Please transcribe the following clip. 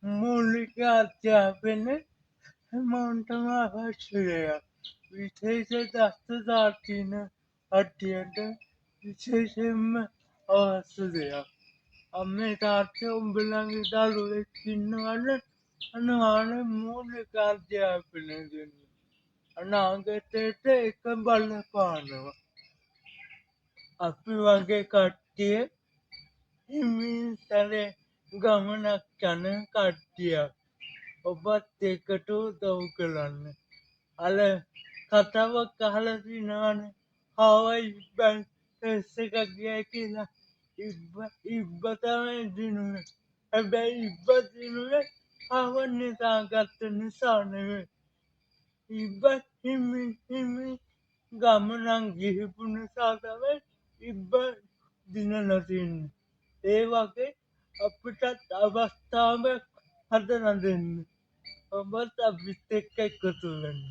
මූලික අධ්‍යාපන හැමෝටම අවශ්‍ය දෙයක්. විශේෂ දක්ෂතා තියෙන කට්ටියට විශේෂයෙන්ම අවශ්‍ය දෙයක්. අම්මේ තාත්තේ උඹලගේ දරුවෙක් ඉන්නවනම් අනිවාර්යෙන් මූලික අධ්‍යාපනය දෙන්න. අනාගතයට ඒක බලපානවා. අපි වගේ කට්ටිය හිමින්තරේ ගමනක් යන කට්ටියක්. ඔබත් ඒකට උදව් කරන්න. අර කතාවක් අහලා තියෙනවනේ. හවයි බැස් එක ගියා කියලා ඉබ්බ තමයි දිනුනේ. හැබැයි ඉබ්බ දිනුනේ හව නිදාගත්ත නිසා නෙවෙයි. ඉබ්බ හිමින් ගමනක් ගිහපු නිසා තමයි ඉබ්බ දිනලා තියෙන්නේ. ඒ වගේ අපිටත් අවස්ථාවක් හදලා දෙන්න. ඔබත් අපිත් එක්ක එකතු වෙන්න.